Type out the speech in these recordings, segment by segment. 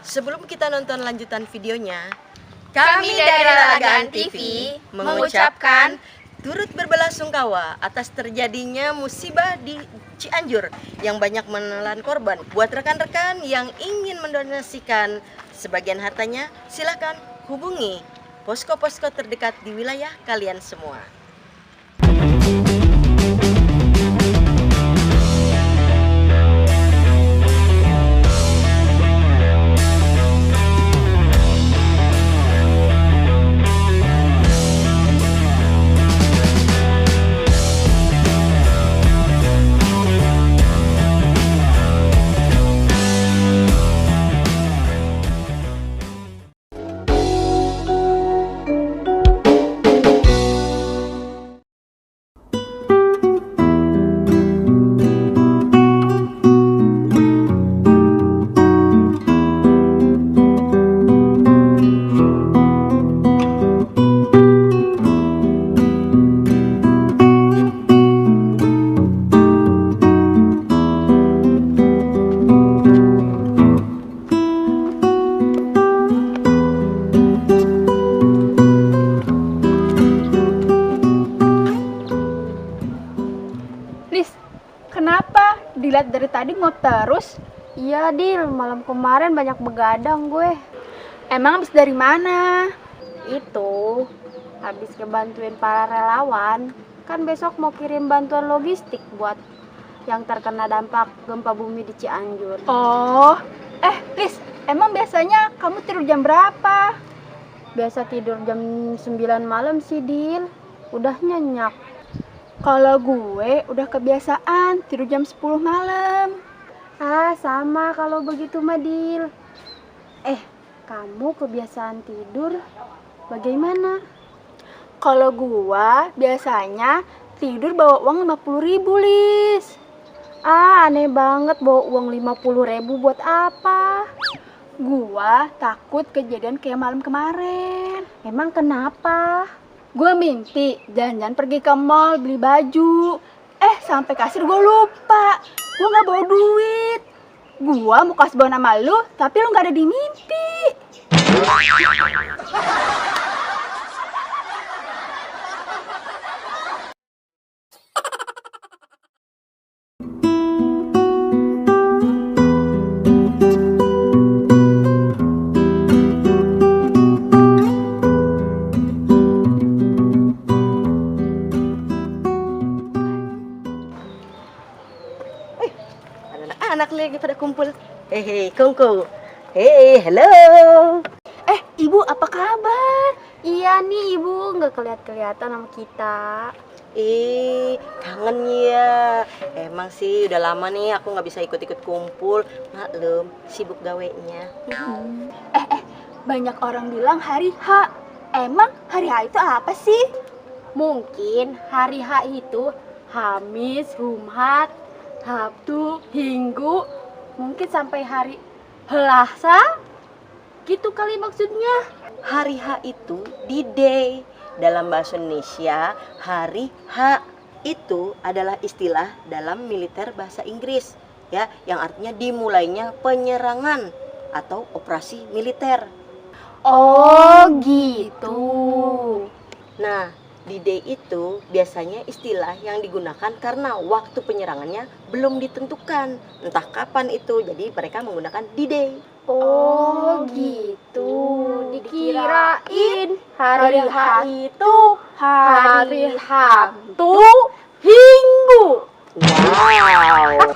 Sebelum kita nonton lanjutan videonya, Kami dari Lalagaan TV mengucapkan turut berbelasungkawa atas terjadinya musibah di Cianjur yang banyak menelan korban. Buat rekan-rekan yang ingin mendonasikan sebagian hartanya, silakan hubungi posko-posko terdekat di wilayah kalian semua. Lis, kenapa? Dilihat dari tadi ngop terus. Iya, Dil, malam kemarin banyak begadang gue. Emang habis dari mana? Itu, habis ngebantuin para relawan. Kan besok mau kirim bantuan logistik buat yang terkena dampak gempa bumi di Cianjur. Oh, Lis, emang biasanya kamu tidur jam berapa? Biasa tidur jam 9 malam sih, Dil. Udah nyenyak. Kalau gue udah kebiasaan tidur jam 10 malam. Ah, sama kalau begitu mah, Dil. Kamu kebiasaan tidur bagaimana? Kalau gua biasanya tidur bawa uang 50.000, Lis. Ah, aneh banget bawa uang 50.000 buat apa? Gua takut kejadian kayak malam kemarin. Emang kenapa? Gua mimpi jalan-jalan pergi ke mall beli baju. Sampai kasir gua lupa. Gua nggak bawa duit. Gua mau kasih bawa nama lu, tapi lu nggak ada di mimpi. Anak-anak lagi pada kumpul. Hehe, Kongko. Hello. Ibu apa kabar? Iya nih ibu, nggak kelihatan sama kita. Kangen ya. Emang sih udah lama nih aku nggak bisa ikut-ikut kumpul. Maklum, sibuk gawenya. Banyak orang bilang hari H. Emang hari H itu apa sih? Mungkin hari H itu Hamis, Jumat, Sabtu, Minggu, mungkin sampai hari Selasa. Gitu kali maksudnya. Hari H itu D-Day. Dalam bahasa Indonesia, hari H itu adalah istilah dalam militer bahasa Inggris, ya, yang artinya dimulainya penyerangan atau operasi militer. Oh gitu. Nah, D-Day itu biasanya istilah yang digunakan karena waktu penyerangannya belum ditentukan. Entah kapan itu, jadi mereka menggunakan D-Day. Oh gitu. Dikirain hari H itu hari Sabtu Minggu. Wow.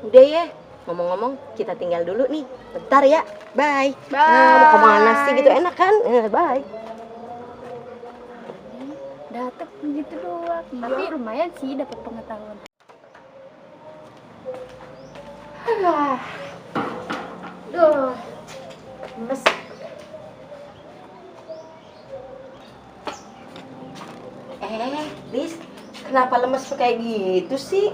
Udah ya, ngomong-ngomong kita tinggal dulu nih. Bentar ya, bye. Mau kemana sih gitu, enak kan? Bye. Datang gitu doang. Tapi lumayan sih dapat pengetahuan. Duh. Lemes. Lis, kenapa lemes kayak gitu sih?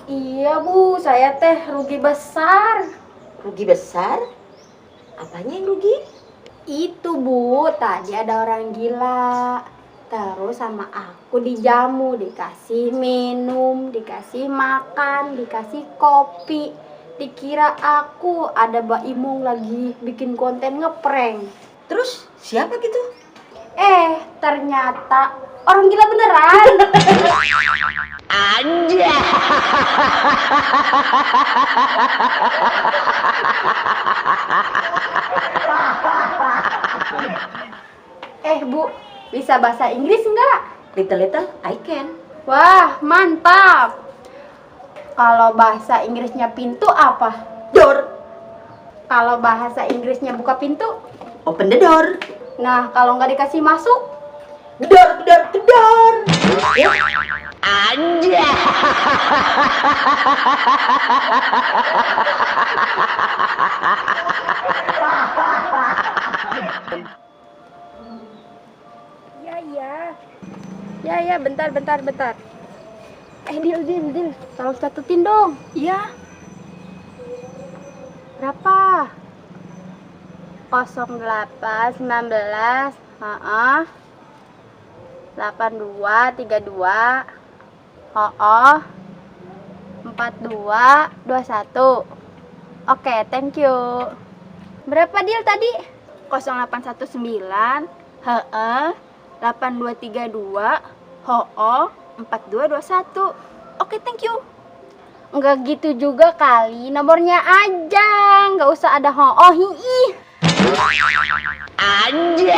Iya Bu, saya teh rugi besar. Rugi besar? Apanya yang rugi? Itu Bu, tadi ada orang gila. Terus sama aku dijamu, dikasih minum, dikasih makan, dikasih kopi. Dikira aku ada Mbak Imung lagi bikin konten ngeprank. Terus siapa gitu? Ternyata orang gila beneran. Aja. Bu, bisa bahasa Inggris enggak? Little I can. Wah, mantap. Kalau bahasa Inggrisnya pintu apa? Door. Kalau bahasa Inggrisnya buka pintu? Open the door. Nah, kalau nggak dikasih masuk? Gedor. Ya. Aja. Ya, bentar. Deal. Tolong catutin dong. Iya. Berapa? 0819, 8232, 4221. Oke, thank you. Berapa deal tadi? 0819 8232 4221. Oke, thank you. Enggak gitu juga kali, nomornya aja, nggak usah ada hiih. Aja.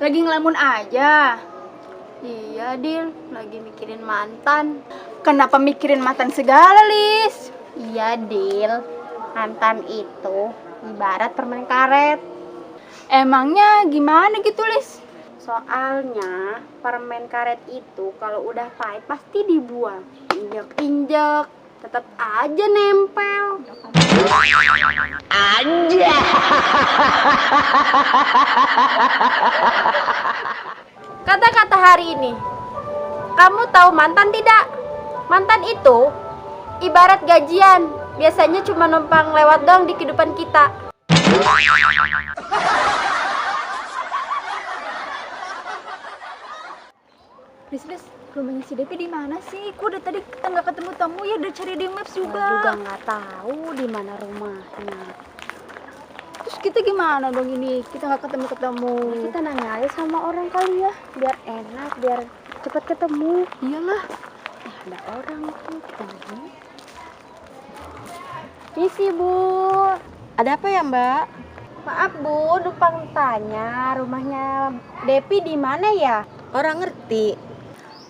Lagi ngelamun aja. Iya, Dil, lagi mikirin mantan. Kenapa mikirin mantan segala, Lis? Iya, Dil, mantan itu ibarat permen karet. Emangnya gimana gitu, Lis? Soalnya permen karet itu kalau udah pahit pasti dibuang. Injek-injek, tetap aja nempel. Aja. Kata-kata hari ini, kamu tahu mantan tidak? Mantan itu ibarat gajian, biasanya cuma numpang lewat doang di kehidupan kita. Lis, rumahnya si Devi di mana sih? Kok udah tadi kita nggak ketemu ya, udah cari di maps Juga juga. nggak tahu di mana rumahnya. Terus kita gimana dong ini? Kita nggak ketemu. Kita nanya aja sama orang kali ya, biar enak, biar cepat ketemu. Iyalah. Ada orang tuh, kita nanya. Misi Bu, Ada apa ya, Mbak? maaf Bu, lupa tanya rumahnya Depi di mana ya? Orang ngerti.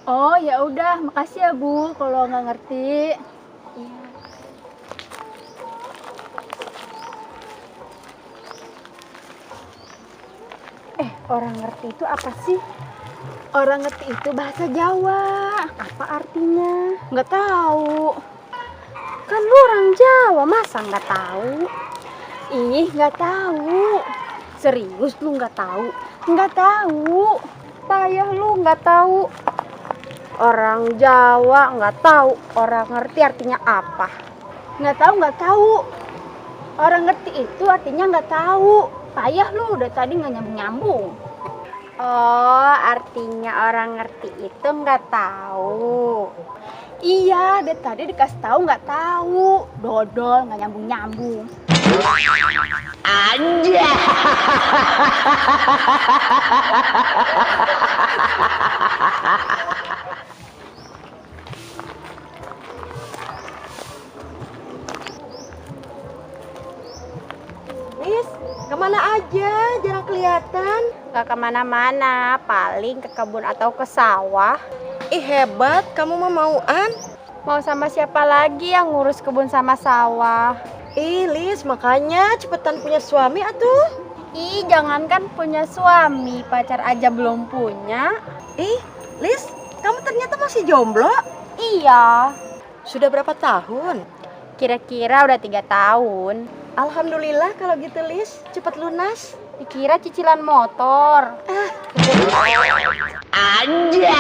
Oh ya udah, makasih ya Bu. Kalau nggak ngerti. Orang ngerti itu apa sih? Orang ngerti itu bahasa Jawa. Apa artinya? Nggak tahu. Kan lu orang Jawa, masa nggak tahu? Ih, nggak tahu. Serius lu nggak tahu? Nggak tahu. Payah lu nggak tahu. Orang Jawa nggak tahu orang ngerti artinya apa? Nggak tahu. Orang ngerti itu artinya nggak tahu. Payah lu, udah tadi nggak nyambung. Oh, artinya orang ngerti itu nggak tahu. Iya, dari tadi dikasih tahu nggak tahu. Dodol, nggak nyambung. Aja. Nis, kemana aja? Jarang kelihatan. Nggak kemana-mana, paling ke kebun atau ke sawah. Ih, hebat, kamu mauan. Mau sama siapa lagi yang ngurus kebun sama sawah? Ih, Lis, makanya cepetan punya suami atuh. Ih, jangankan punya suami, pacar aja belum punya. Ih, Lis, kamu ternyata masih jomblo? Iya, Sudah berapa tahun? kira-kira udah 3 tahun. Alhamdulillah kalau gitu, Lis, cepat lunas. Dikira cicilan motor. Anja.